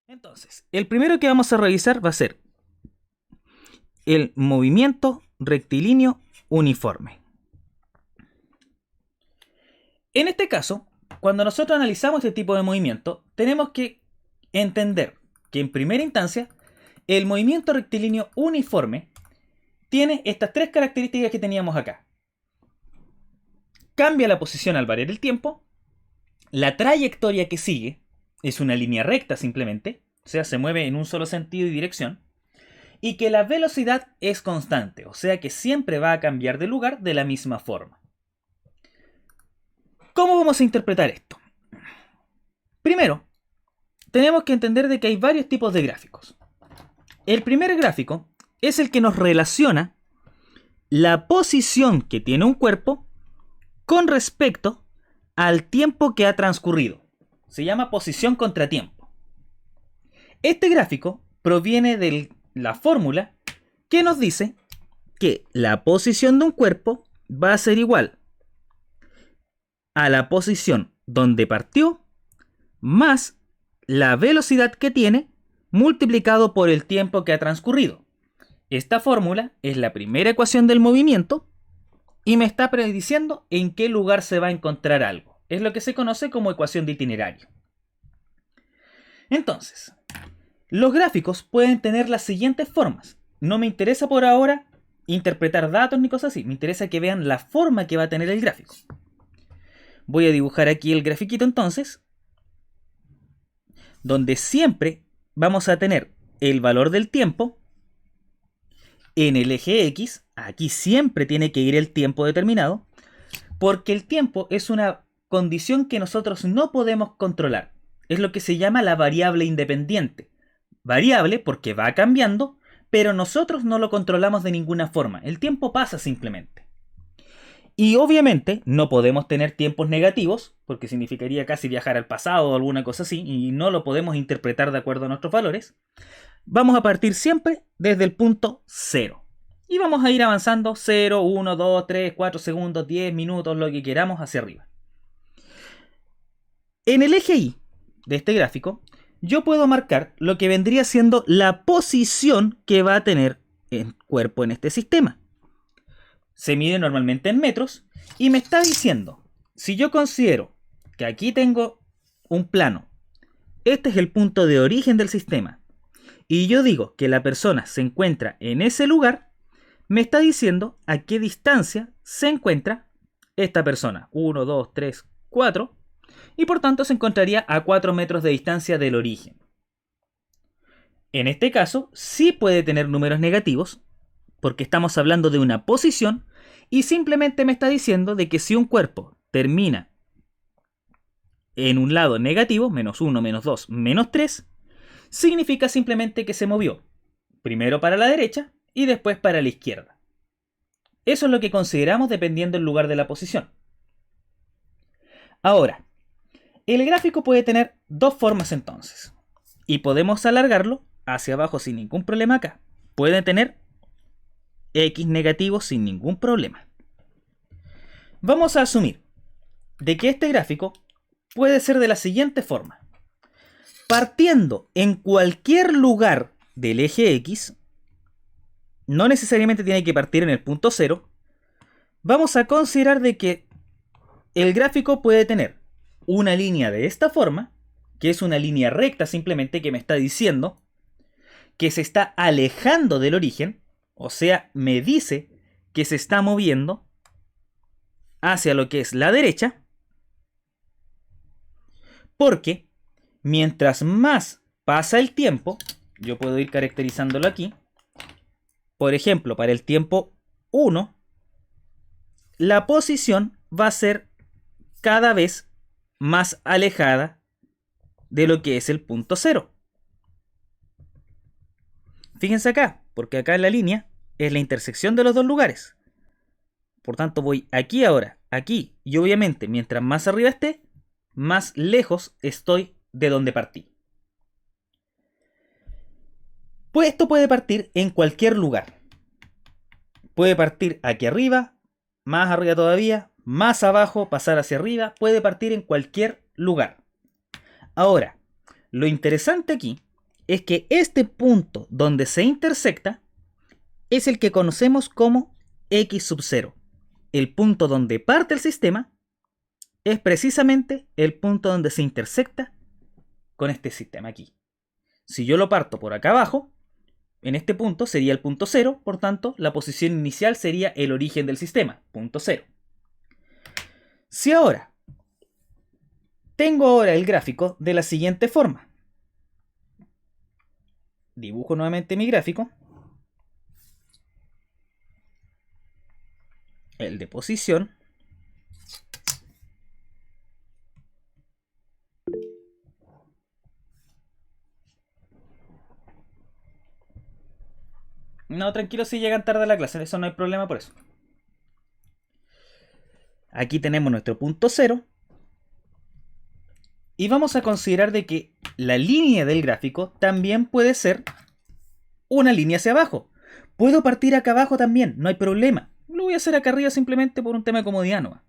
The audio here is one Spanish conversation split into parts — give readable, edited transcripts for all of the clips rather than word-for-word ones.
Entonces, el primero que vamos a revisar va a ser el movimiento rectilíneo uniforme. En este caso, cuando nosotros analizamos este tipo de movimiento, tenemos que entender que en primera instancia, el movimiento rectilíneo uniforme tiene estas tres características que teníamos acá. Cambia la posición al variar el tiempo, la trayectoria que sigue es una línea recta simplemente, o sea, se mueve en un solo sentido y dirección, y que la velocidad es constante, o sea que siempre va a cambiar de lugar de la misma forma. ¿Cómo vamos a interpretar esto? Primero, tenemos que entender de que hay varios tipos de gráficos. El primer gráfico es el que nos relaciona la posición que tiene un cuerpo con respecto al tiempo que ha transcurrido. Se llama posición contra tiempo. Este gráfico proviene de la fórmula que nos dice que la posición de un cuerpo va a ser igual a la posición donde partió más la velocidad que tiene multiplicado por el tiempo que ha transcurrido. Esta fórmula es la primera ecuación del movimiento y me está prediciendo en qué lugar se va a encontrar algo. Es lo que se conoce como ecuación de itinerario. Entonces, los gráficos pueden tener las siguientes formas. No me interesa por ahora interpretar datos ni cosas así. Me interesa que vean la forma que va a tener el gráfico. Voy a dibujar aquí el grafiquito entonces, donde siempre vamos a tener el valor del tiempo en el eje X. Aquí siempre tiene que ir el tiempo determinado, porque el tiempo es una condición que nosotros no podemos controlar. Es lo que se llama la variable independiente. Variable porque va cambiando, pero nosotros no lo controlamos de ninguna forma. El tiempo pasa simplemente. Y obviamente no podemos tener tiempos negativos, porque significaría casi viajar al pasado o alguna cosa así, y no lo podemos interpretar de acuerdo a nuestros valores. Vamos a partir siempre desde el punto 0. Y vamos a ir avanzando 0, 1, 2, 3, 4 segundos, 10 minutos, lo que queramos hacia arriba. En el eje Y de este gráfico, yo puedo marcar lo que vendría siendo la posición que va a tener el cuerpo en este sistema. Se mide normalmente en metros y me está diciendo, si yo considero que aquí tengo un plano, este es el punto de origen del sistema, y yo digo que la persona se encuentra en ese lugar, me está diciendo a qué distancia se encuentra esta persona. 1, 2, 3, 4. Y por tanto se encontraría a 4 metros de distancia del origen. En este caso, sí puede tener números negativos, porque estamos hablando de una posición, y simplemente me está diciendo de que si un cuerpo termina en un lado negativo, menos 1, menos 2, menos 3, significa simplemente que se movió, primero para la derecha y después para la izquierda. Eso es lo que consideramos dependiendo del lugar de la posición. Ahora, el gráfico puede tener dos formas entonces, y podemos alargarlo hacia abajo sin ningún problema acá. Puede tener X negativo sin ningún problema. Vamos a asumir de que este gráfico puede ser de la siguiente forma. Partiendo en cualquier lugar del eje X, no necesariamente tiene que partir en el punto 0, vamos a considerar de que el gráfico puede tener una línea de esta forma, que es una línea recta simplemente que me está diciendo que se está alejando del origen, o sea, me dice que se está moviendo hacia lo que es la derecha, porque mientras más pasa el tiempo, yo puedo ir caracterizándolo aquí, por ejemplo, para el tiempo 1, la posición va a ser cada vez más alejada de lo que es el punto 0. Fíjense acá, porque acá en la línea es la intersección de los dos lugares. Por tanto, voy aquí ahora, aquí, y obviamente mientras más arriba esté, más lejos estoy de donde partí. Pues esto puede partir en cualquier lugar. Puede partir aquí arriba, más arriba todavía, más abajo, pasar hacia arriba, puede partir en cualquier lugar. Ahora, lo interesante aquí es que este punto donde se intersecta es el que conocemos como x sub 0. El punto donde parte el sistema es precisamente el punto donde se intersecta con este sistema aquí. Si yo lo parto por acá abajo, en este punto sería el punto 0, por tanto, la posición inicial sería el origen del sistema, punto 0. Si ahora tengo el gráfico de la siguiente forma. Dibujo nuevamente mi gráfico. El de posición. No, tranquilo si llegan tarde a la clase, eso no hay problema por eso. Aquí tenemos nuestro punto 0. Y vamos a considerar de que la línea del gráfico también puede ser una línea hacia abajo. Puedo partir acá abajo también, no hay problema. Lo voy a hacer acá arriba simplemente por un tema de comodidad, ¿no?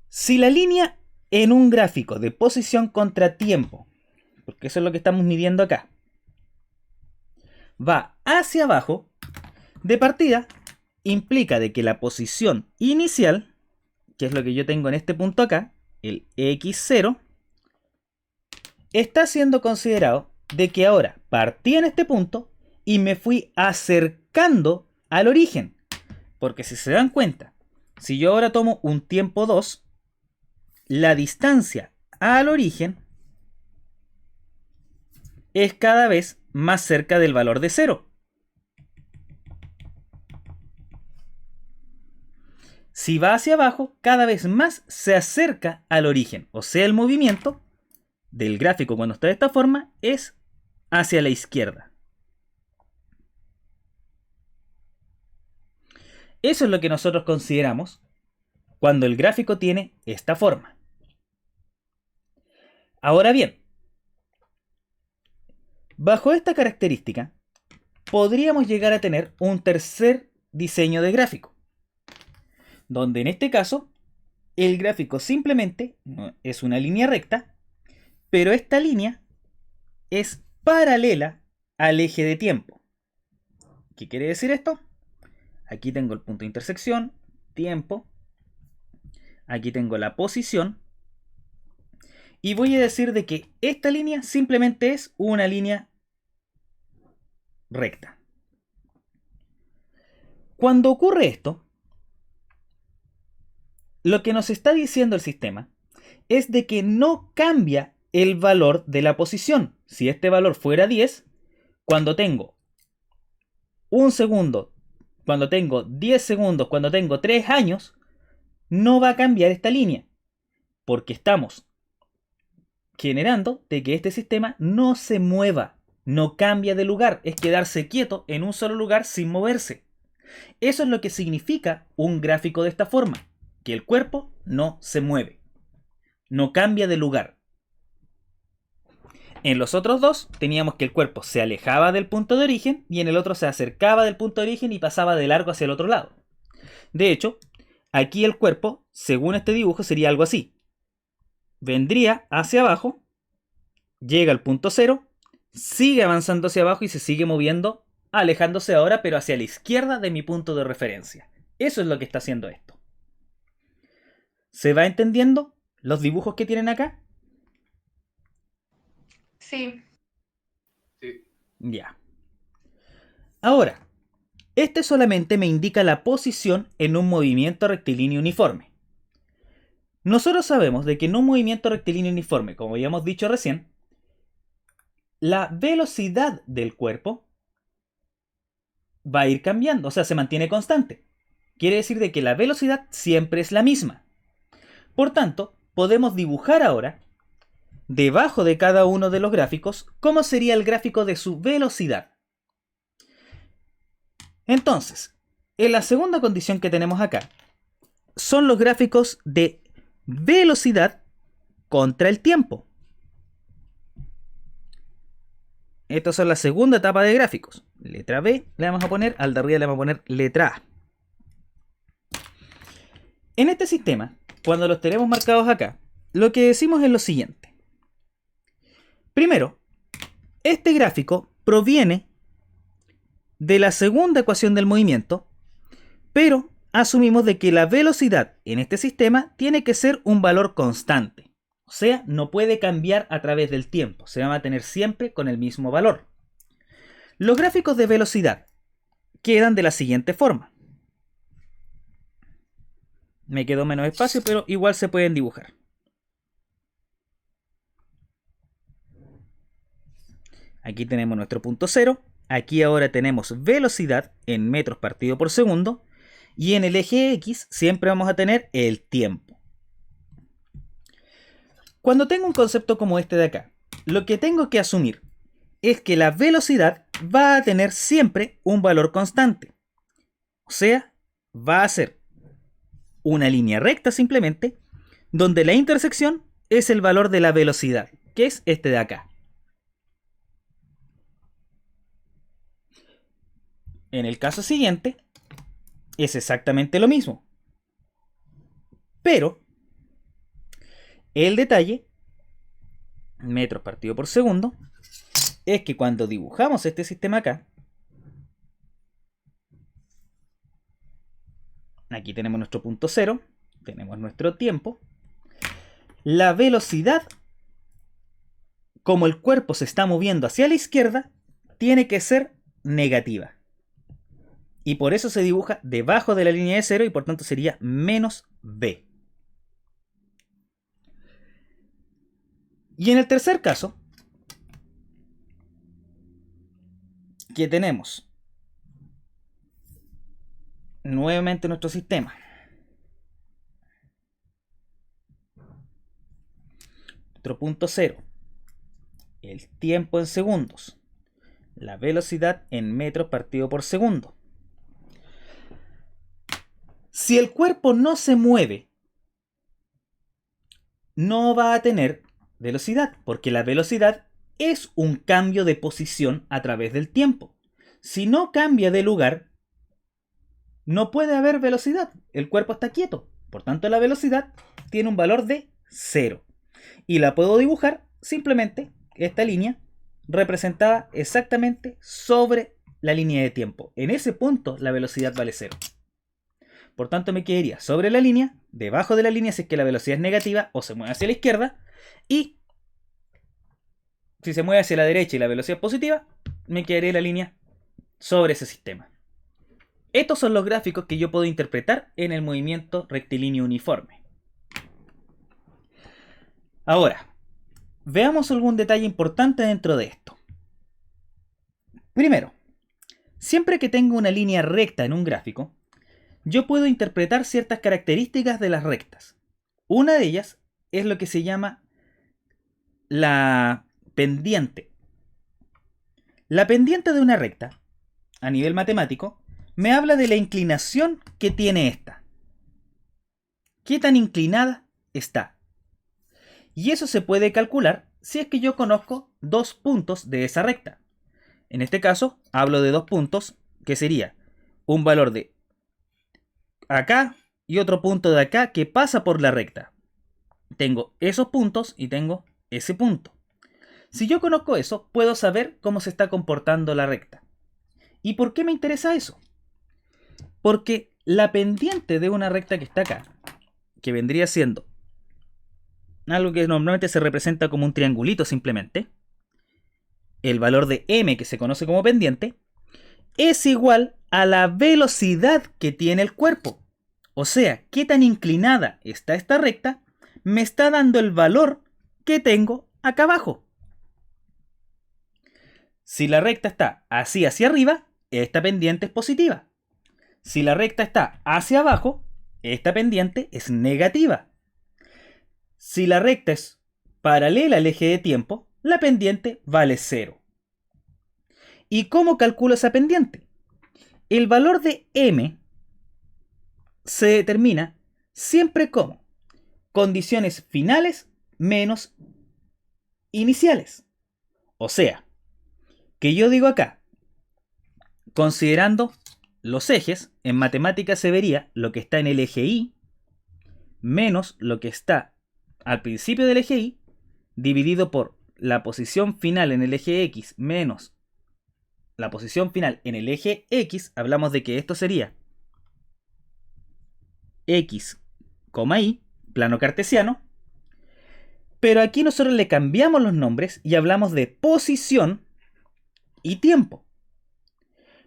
Si la línea en un gráfico de posición contra tiempo, porque eso es lo que estamos midiendo acá, va hacia abajo, de partida implica de que la posición inicial, que es lo que yo tengo en este punto acá, el x0, está siendo considerado de que ahora partí en este punto y me fui acercando al origen. Porque si se dan cuenta, si yo ahora tomo un tiempo 2, la distancia al origen es cada vez más cerca del valor de 0. Si va hacia abajo, cada vez más se acerca al origen. O sea, el movimiento del gráfico cuando está de esta forma es hacia la izquierda. Eso es lo que nosotros consideramos cuando el gráfico tiene esta forma. Ahora bien, bajo esta característica, podríamos llegar a tener un tercer diseño de gráfico, donde en este caso el gráfico simplemente es una línea recta, pero esta línea es paralela al eje de tiempo. ¿Qué quiere decir esto? Aquí tengo el punto de intersección, tiempo, aquí tengo la posición, y voy a decir de que esta línea simplemente es una línea recta. Cuando ocurre esto, lo que nos está diciendo el sistema es de que no cambia el valor de la posición. Si este valor fuera 10, cuando tengo un segundo, cuando tengo 10 segundos, cuando tengo 3 años, no va a cambiar esta línea, porque estamos generando de que este sistema no se mueva, no cambia de lugar, es quedarse quieto en un solo lugar sin moverse. Eso es lo que significa un gráfico de esta forma, que el cuerpo no se mueve, no cambia de lugar. En los otros dos teníamos que el cuerpo se alejaba del punto de origen y en el otro se acercaba del punto de origen y pasaba de largo hacia el otro lado. De hecho, aquí el cuerpo, según este dibujo, sería algo así. Vendría hacia abajo, llega al punto 0, sigue avanzando hacia abajo y se sigue moviendo, alejándose ahora, pero hacia la izquierda de mi punto de referencia. Eso es lo que está haciendo esto. ¿Se va entendiendo los dibujos que tienen acá? Sí. Sí. Ya. Ahora, este solamente me indica la posición en un movimiento rectilíneo uniforme. Nosotros sabemos de que en un movimiento rectilíneo uniforme, como habíamos dicho recién, la velocidad del cuerpo va a ir cambiando, o sea, se mantiene constante. Quiere decir de que la velocidad siempre es la misma. Por tanto, podemos dibujar ahora, debajo de cada uno de los gráficos, cómo sería el gráfico de su velocidad. Entonces, en la segunda condición que tenemos acá, son los gráficos de velocidad contra el tiempo. Estas son la segunda etapa de gráficos. Letra B le vamos a poner, al de arriba le vamos a poner letra A. En este sistema, cuando los tenemos marcados acá, lo que decimos es lo siguiente. Primero, este gráfico proviene de la segunda ecuación del movimiento, pero asumimos de que la velocidad en este sistema tiene que ser un valor constante. O sea, no puede cambiar a través del tiempo, se va a mantener siempre con el mismo valor. Los gráficos de velocidad quedan de la siguiente forma. Me quedó menos espacio, pero igual se pueden dibujar. Aquí tenemos nuestro punto cero. Aquí ahora tenemos velocidad en metros partido por segundo. Y en el eje X siempre vamos a tener el tiempo. Cuando tengo un concepto como este de acá, lo que tengo que asumir es que la velocidad va a tener siempre un valor constante. O sea, va a ser una línea recta simplemente, donde la intersección es el valor de la velocidad, que es este de acá. En el caso siguiente, es exactamente lo mismo. Pero, el detalle, metros partido por segundo, es que cuando dibujamos este sistema acá, aquí tenemos nuestro punto cero, tenemos nuestro tiempo, la velocidad, como el cuerpo se está moviendo hacia la izquierda, tiene que ser negativa. Y por eso se dibuja debajo de la línea de cero y por tanto sería menos b. Y en el tercer caso, que tenemos nuevamente nuestro sistema. Nuestro punto cero. El tiempo en segundos. La velocidad en metros partido por segundo. Si el cuerpo no se mueve, no va a tener velocidad, porque la velocidad es un cambio de posición a través del tiempo. Si no cambia de lugar, no puede haber velocidad. El cuerpo está quieto. Por tanto, la velocidad tiene un valor de 0. Y la puedo dibujar simplemente, esta línea, representada exactamente sobre la línea de tiempo. En ese punto, la velocidad vale 0. Por tanto, me quedaría sobre la línea, debajo de la línea si es que la velocidad es negativa o se mueve hacia la izquierda. Y si se mueve hacia la derecha y la velocidad es positiva, me quedaría la línea sobre ese sistema. Estos son los gráficos que yo puedo interpretar en el movimiento rectilíneo uniforme. Ahora, veamos algún detalle importante dentro de esto. Primero, siempre que tengo una línea recta en un gráfico, yo puedo interpretar ciertas características de las rectas. Una de ellas es lo que se llama la pendiente. La pendiente de una recta, a nivel matemático, me habla de la inclinación que tiene esta. ¿Qué tan inclinada está? Y eso se puede calcular si es que yo conozco dos puntos de esa recta. En este caso, hablo de dos puntos que sería un valor de acá y otro punto de acá que pasa por la recta. Tengo esos puntos y tengo ese punto. Si yo conozco eso, puedo saber cómo se está comportando la recta. ¿Y por qué me interesa eso? Porque la pendiente de una recta que está acá, que vendría siendo algo que normalmente se representa como un triangulito simplemente, el valor de m que se conoce como pendiente, es igual a la velocidad que tiene el cuerpo. O sea, qué tan inclinada está esta recta me está dando el valor que tengo acá abajo. Si la recta está así hacia arriba, esta pendiente es positiva. Si la recta está hacia abajo, esta pendiente es negativa. Si la recta es paralela al eje de tiempo, la pendiente vale 0. ¿Y cómo calculo esa pendiente? El valor de m se determina siempre como condiciones finales menos iniciales. O sea, que yo digo acá, considerando los ejes, en matemáticas se vería lo que está en el eje Y menos lo que está al principio del eje Y dividido por la posición final en el eje X menos la posición final en el eje X, hablamos de que esto sería X, Y, plano cartesiano. Pero aquí nosotros le cambiamos los nombres y hablamos de posición y tiempo.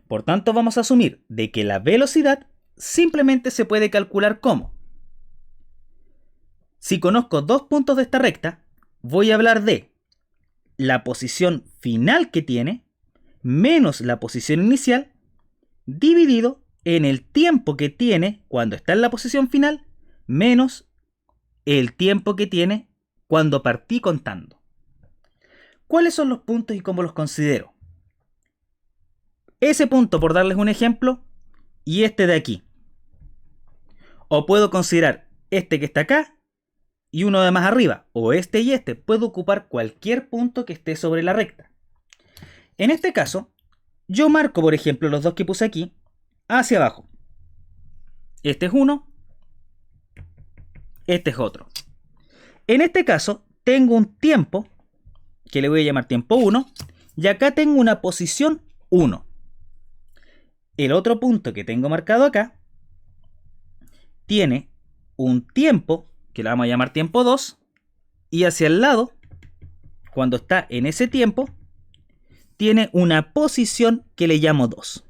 Por tanto, vamos a asumir de que la velocidad simplemente se puede calcular como: si conozco dos puntos de esta recta, voy a hablar de la posición final que tiene menos la posición inicial dividido en el tiempo que tiene cuando está en la posición final menos el tiempo que tiene cuando partí contando. ¿Cuáles son los puntos y cómo los considero? Ese punto, por darles un ejemplo, y este de aquí. O puedo considerar este que está acá y uno de más arriba, o este y este. Puedo ocupar cualquier punto que esté sobre la recta. En este caso, yo marco, por ejemplo, los dos que puse aquí hacia abajo. Este es uno, este es otro. En este caso, tengo un tiempo, que le voy a llamar tiempo 1, y acá tengo una posición 1. El otro punto que tengo marcado acá tiene un tiempo, que le vamos a llamar tiempo 2, y hacia el lado, cuando está en ese tiempo, tiene una posición que le llamo 2.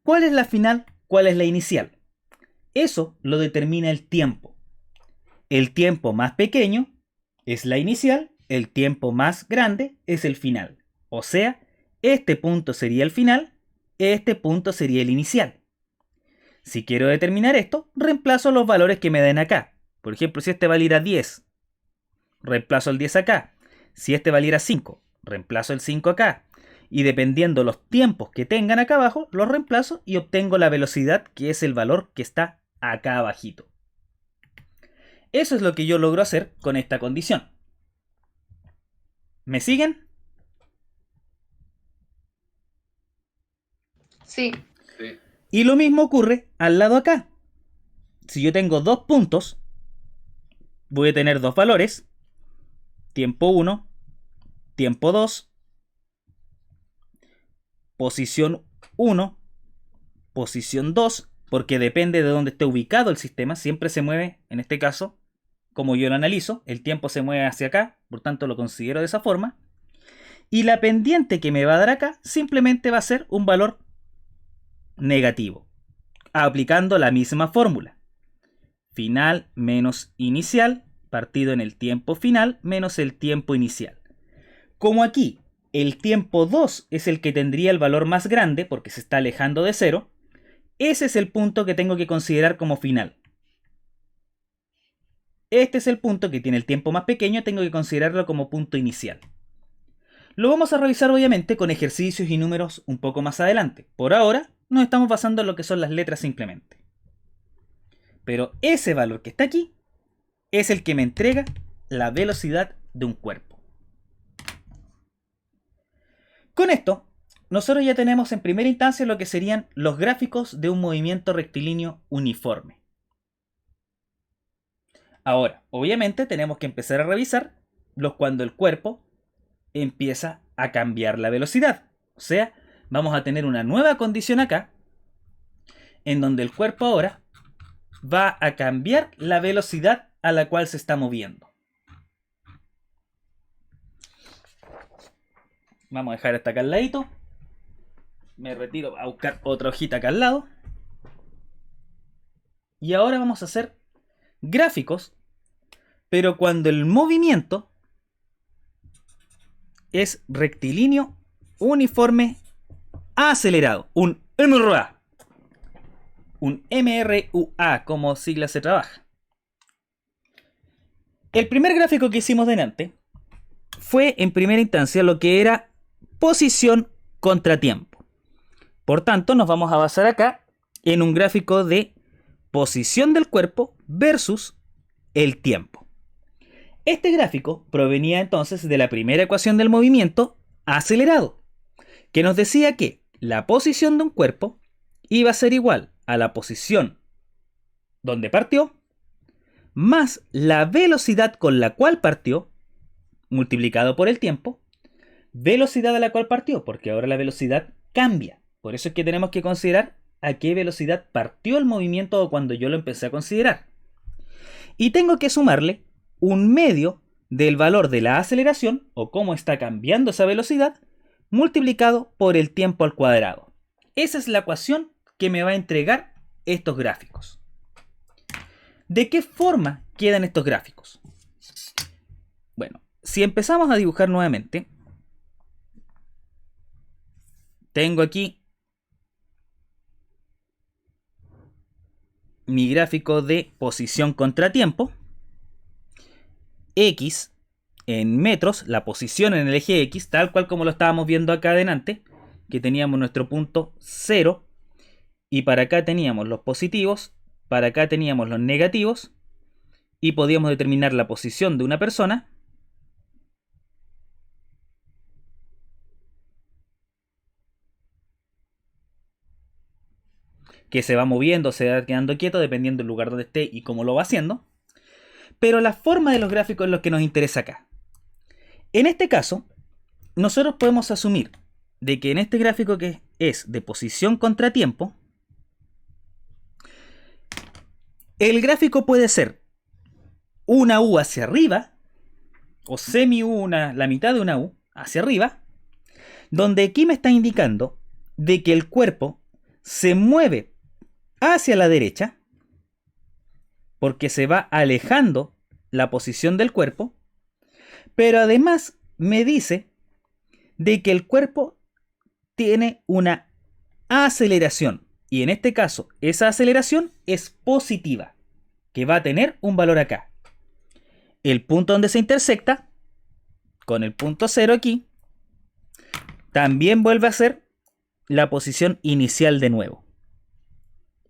¿Cuál es la final? ¿Cuál es la inicial? Eso lo determina el tiempo. El tiempo más pequeño es la inicial, el tiempo más grande es el final. O sea, este punto sería el final, este punto sería el inicial. Si quiero determinar esto, reemplazo los valores que me den acá. Por ejemplo, si este valiera 10, reemplazo el 10 acá. Si este valiera 5, reemplazo el 5 acá. Y dependiendo los tiempos que tengan acá abajo, los reemplazo y obtengo la velocidad, que es el valor que está acá abajito. Eso es lo que yo logro hacer con esta condición. ¿Me siguen? Sí. Sí. Y lo mismo ocurre al lado acá. Si yo tengo dos puntos, voy a tener dos valores. Tiempo 1, tiempo 2, posición 1, posición 2, porque depende de dónde esté ubicado el sistema, siempre se mueve, en este caso, como yo lo analizo, el tiempo se mueve hacia acá, por tanto lo considero de esa forma. Y la pendiente que me va a dar acá simplemente va a ser un valor negativo, aplicando la misma fórmula. Final menos inicial, partido en el tiempo final menos el tiempo inicial. Como aquí el tiempo 2 es el que tendría el valor más grande porque se está alejando de 0, ese es el punto que tengo que considerar como final. Este es el punto que tiene el tiempo más pequeño, tengo que considerarlo como punto inicial. Lo vamos a revisar obviamente con ejercicios y números un poco más adelante. Por ahora nos estamos basando en lo que son las letras simplemente. Pero ese valor que está aquí es el que me entrega la velocidad de un cuerpo. Con esto, nosotros ya tenemos en primera instancia lo que serían los gráficos de un movimiento rectilíneo uniforme. Ahora, obviamente tenemos que empezar a revisar cuando el cuerpo empieza a cambiar la velocidad. O sea, vamos a tener una nueva condición acá, en donde el cuerpo ahora va a cambiar la velocidad a la cual se está moviendo. Vamos a dejar esta acá al ladito. Me retiro a buscar otra hojita acá al lado. Y ahora vamos a hacer gráficos, pero cuando el movimiento es rectilíneo, uniforme, acelerado. Un MRUA. Un MRUA, como sigla se trabaja. El primer gráfico que hicimos delante fue en primera instancia lo que era posición contra tiempo. Por tanto, nos vamos a basar acá en un gráfico de posición del cuerpo versus el tiempo. Este gráfico provenía entonces de la primera ecuación del movimiento acelerado, que nos decía que la posición de un cuerpo iba a ser igual a la posición donde partió, más la velocidad con la cual partió, multiplicado por el tiempo, velocidad a la cual partió, porque ahora la velocidad cambia. Por eso es que tenemos que considerar a qué velocidad partió el movimiento o cuando yo lo empecé a considerar. Y tengo que sumarle un medio del valor de la aceleración, o cómo está cambiando esa velocidad, multiplicado por el tiempo al cuadrado. Esa es la ecuación que me va a entregar estos gráficos. ¿De qué forma quedan estos gráficos? Bueno, si empezamos a dibujar nuevamente, tengo aquí mi gráfico de posición contra tiempo. X en metros, la posición en el eje X, tal cual como lo estábamos viendo acá adelante, que teníamos nuestro punto 0, y para acá teníamos los positivos, para acá teníamos los negativos, y podíamos determinar la posición de una persona. Que se va moviendo, se va quedando quieto, dependiendo del lugar donde esté y cómo lo va haciendo. Pero la forma de los gráficos es lo que nos interesa acá. En este caso, nosotros podemos asumir de que en este gráfico que es de posición contra tiempo, el gráfico puede ser una U hacia arriba, o semi U, la mitad de una U hacia arriba, donde aquí me está indicando de que el cuerpo se mueve hacia la derecha, porque se va alejando la posición del cuerpo, pero además me dice de que el cuerpo tiene una aceleración, y en este caso esa aceleración es positiva, que va a tener un valor acá. El punto donde se intersecta con el punto 0 aquí también vuelve a ser la posición inicial de nuevo.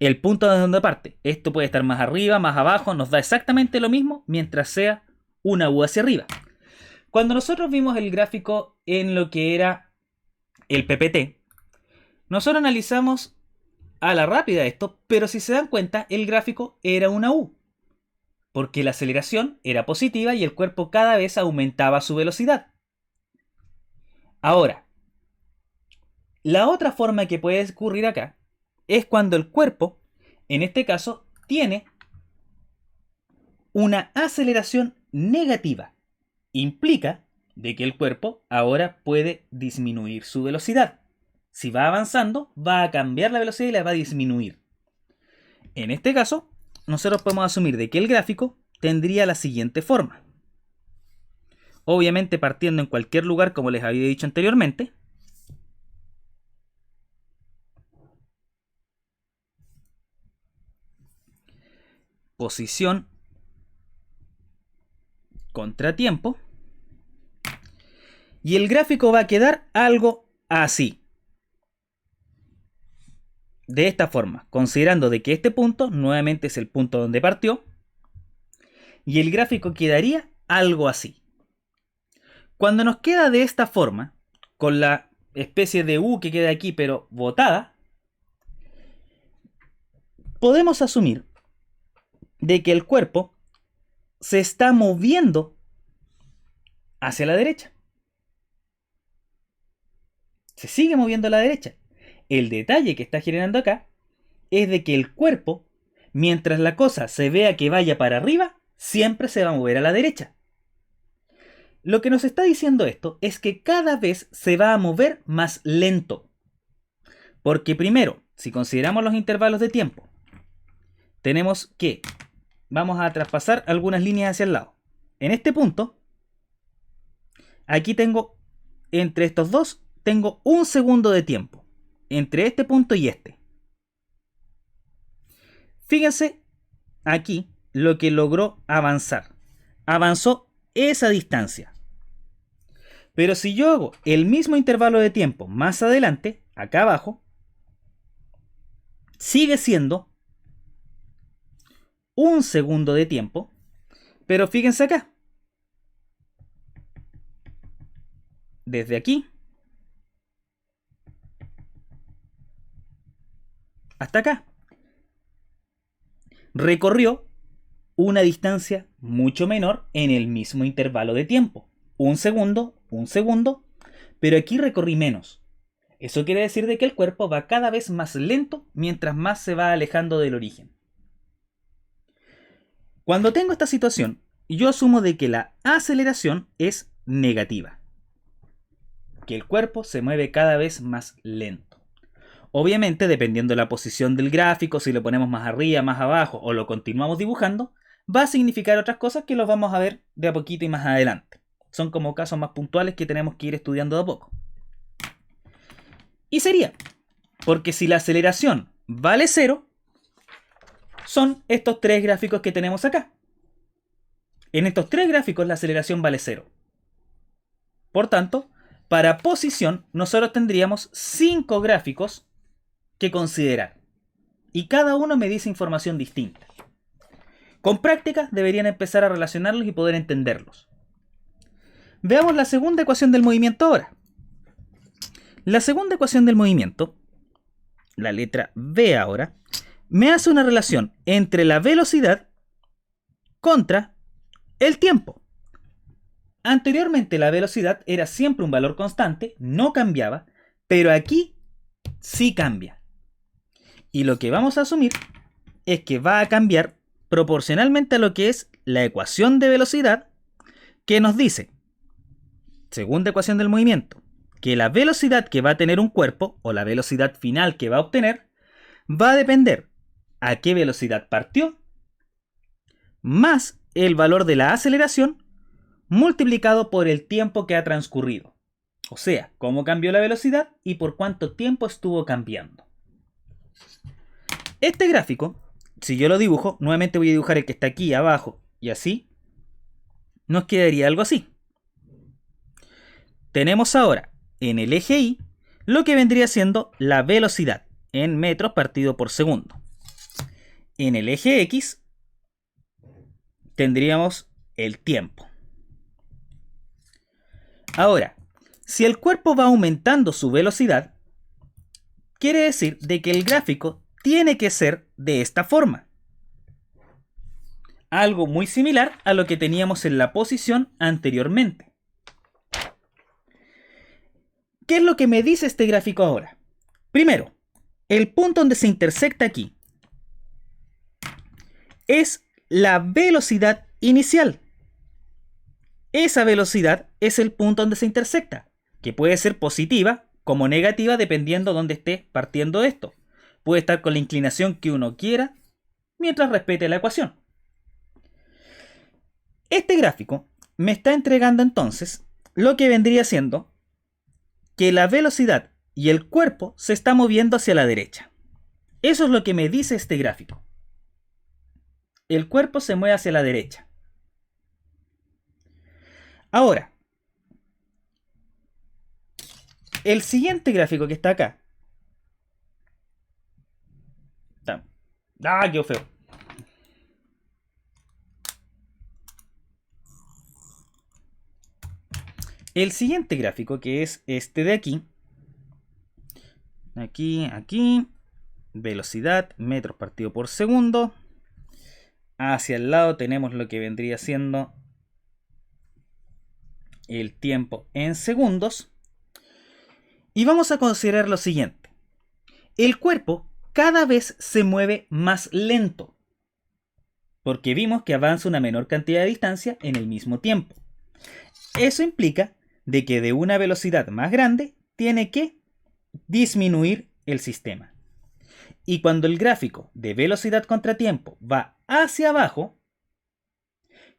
El punto de donde parte. Esto puede estar más arriba, más abajo, nos da exactamente lo mismo mientras sea una U hacia arriba. Cuando nosotros vimos el gráfico en lo que era el PPT, nosotros analizamos a la rápida esto, pero si se dan cuenta, el gráfico era una U, porque la aceleración era positiva y el cuerpo cada vez aumentaba su velocidad. Ahora, la otra forma que puede ocurrir acá es cuando el cuerpo, en este caso, tiene una aceleración negativa. Implica de que el cuerpo ahora puede disminuir su velocidad. Si va avanzando, va a cambiar la velocidad y la va a disminuir. En este caso, nosotros podemos asumir de que el gráfico tendría la siguiente forma. Obviamente partiendo en cualquier lugar, como les había dicho anteriormente. Posición contra tiempo. Y el gráfico va a quedar algo así. De esta forma, considerando de que este punto nuevamente es el punto donde partió. Y el gráfico quedaría algo así. Cuando nos queda de esta forma, con la especie de U que queda aquí pero botada, podemos asumir de que el cuerpo se está moviendo hacia la derecha. Se sigue moviendo a la derecha. El detalle que está generando acá es de que el cuerpo, mientras la cosa se vea que vaya para arriba, siempre se va a mover a la derecha. Lo que nos está diciendo esto es que cada vez se va a mover más lento. Porque primero, si consideramos los intervalos de tiempo, tenemos que vamos a traspasar algunas líneas hacia el lado. En este punto, aquí tengo, entre estos dos, tengo un segundo de tiempo. Entre este punto y este. Fíjense aquí lo que logró avanzar. Avanzó esa distancia. Pero si yo hago el mismo intervalo de tiempo más adelante, acá abajo, sigue siendo un segundo de tiempo. Pero fíjense acá. Desde aquí hasta acá. Recorrió una distancia mucho menor en el mismo intervalo de tiempo. un segundo, pero aquí recorrí menos. Eso quiere decir de que el cuerpo va cada vez más lento mientras más se va alejando del origen. Cuando tengo esta situación, yo asumo de que la aceleración es negativa, que el cuerpo se mueve cada vez más lento. Obviamente, dependiendo de la posición del gráfico, si lo ponemos más arriba, más abajo o lo continuamos dibujando, va a significar otras cosas que los vamos a ver de a poquito y más adelante. Son como casos más puntuales que tenemos que ir estudiando de a poco. Y sería, porque si la aceleración vale 0, son estos tres gráficos que tenemos acá. En estos tres gráficos la aceleración vale 0. Por tanto, para posición nosotros tendríamos 5 gráficos que considerar. Y cada uno me dice información distinta. Con práctica deberían empezar a relacionarlos y poder entenderlos. Veamos la segunda ecuación del movimiento ahora. La segunda ecuación del movimiento, la letra B ahora, me hace una relación entre la velocidad contra el tiempo. Anteriormente la velocidad era siempre un valor constante, no cambiaba, pero aquí sí cambia. Y lo que vamos a asumir es que va a cambiar proporcionalmente a lo que es la ecuación de velocidad, que nos dice, segunda ecuación del movimiento, que la velocidad que va a tener un cuerpo, o la velocidad final que va a obtener, va a depender a qué velocidad partió, más el valor de la aceleración, multiplicado por el tiempo que ha transcurrido. O sea, cómo cambió la velocidad y por cuánto tiempo estuvo cambiando. Este gráfico, si yo lo dibujo, nuevamente voy a dibujar el que está aquí abajo y así, nos quedaría algo así. Tenemos ahora en el eje Y lo que vendría siendo la velocidad en metros partido por segundo. En el eje X tendríamos el tiempo. Ahora, si el cuerpo va aumentando su velocidad, quiere decir de que el gráfico tiene que ser de esta forma. Algo muy similar a lo que teníamos en la posición anteriormente. ¿Qué es lo que me dice este gráfico ahora? Primero, el punto donde se intersecta aquí es la velocidad inicial. Esa velocidad es el punto donde se intersecta, que puede ser positiva como negativa dependiendo de dónde esté partiendo esto. Puede estar con la inclinación que uno quiera mientras respete la ecuación. Este gráfico me está entregando entonces lo que vendría siendo que la velocidad y el cuerpo se está moviendo hacia la derecha. Eso es lo que me dice este gráfico. El cuerpo se mueve hacia la derecha. Ahora, el siguiente gráfico que está acá. Quedó feo. El siguiente gráfico, que es este de aquí. Aquí. Velocidad, metros partido por segundo. Hacia el lado tenemos lo que vendría siendo el tiempo en segundos. Y vamos a considerar lo siguiente. El cuerpo cada vez se mueve más lento, porque vimos que avanza una menor cantidad de distancia en el mismo tiempo. Eso implica de que de una velocidad más grande tiene que disminuir el sistema. Y cuando el gráfico de velocidad contra tiempo va hacia abajo,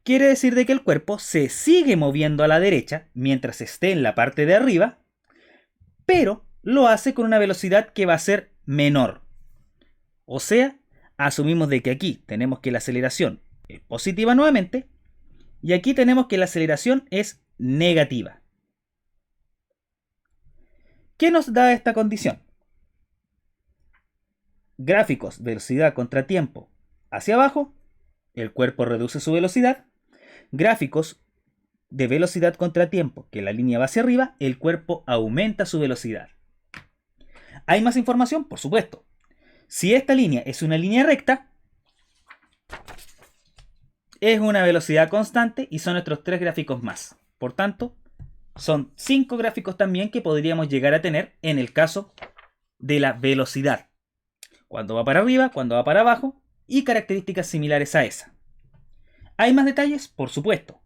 quiere decir de que el cuerpo se sigue moviendo a la derecha mientras esté en la parte de arriba, pero lo hace con una velocidad que va a ser menor. O sea, asumimos de que aquí tenemos que la aceleración es positiva nuevamente y aquí tenemos que la aceleración es negativa. ¿Qué nos da esta condición? Gráficos, velocidad contra tiempo hacia abajo, el cuerpo reduce su velocidad. Gráficos de velocidad contra tiempo, que la línea va hacia arriba, el cuerpo aumenta su velocidad. ¿Hay más información? Por supuesto. Si esta línea es una línea recta, es una velocidad constante y son nuestros tres gráficos más. Por tanto, son 5 gráficos también que podríamos llegar a tener en el caso de la velocidad. Cuando va para arriba, cuando va para abajo y características similares a esa. ¿Hay más detalles? Por supuesto.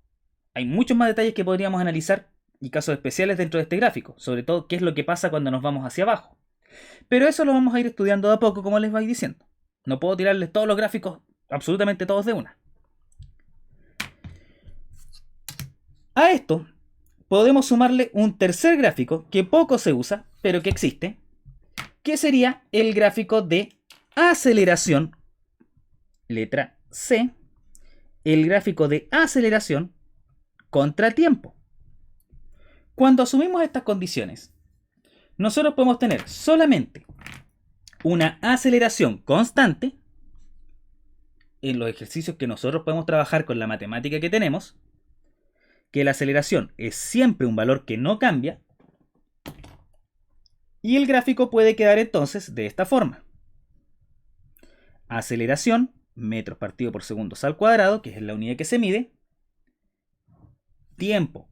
Hay muchos más detalles que podríamos analizar y casos especiales dentro de este gráfico. Sobre todo, qué es lo que pasa cuando nos vamos hacia abajo. Pero eso lo vamos a ir estudiando de a poco, como les voy diciendo. No puedo tirarles todos los gráficos, absolutamente todos de una. A esto podemos sumarle un tercer gráfico que poco se usa, pero que existe, que sería el gráfico de aceleración, letra C, el gráfico de aceleración contra tiempo. Cuando asumimos estas condiciones, nosotros podemos tener solamente una aceleración constante en los ejercicios que nosotros podemos trabajar con la matemática que tenemos, que la aceleración es siempre un valor que no cambia, y el gráfico puede quedar entonces de esta forma. Aceleración, metros partido por segundos al cuadrado, que es la unidad que se mide, tiempo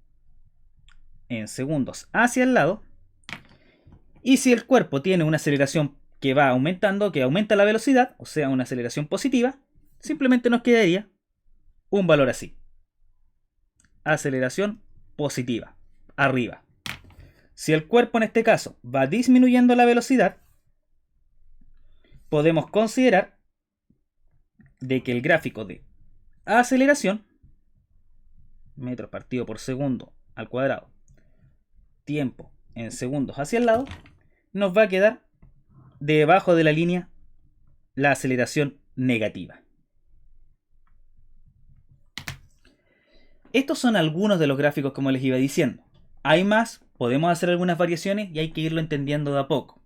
en segundos hacia el lado, y si el cuerpo tiene una aceleración que va aumentando, que aumenta la velocidad, o sea, una aceleración positiva, simplemente nos quedaría un valor así. Aceleración positiva, arriba. Si el cuerpo en este caso va disminuyendo la velocidad, podemos considerar de que el gráfico de aceleración, metros partido por segundo al cuadrado, tiempo en segundos hacia el lado, nos va a quedar debajo de la línea la aceleración negativa. Estos son algunos de los gráficos, como les iba diciendo. Hay más, podemos hacer algunas variaciones y hay que irlo entendiendo de a poco.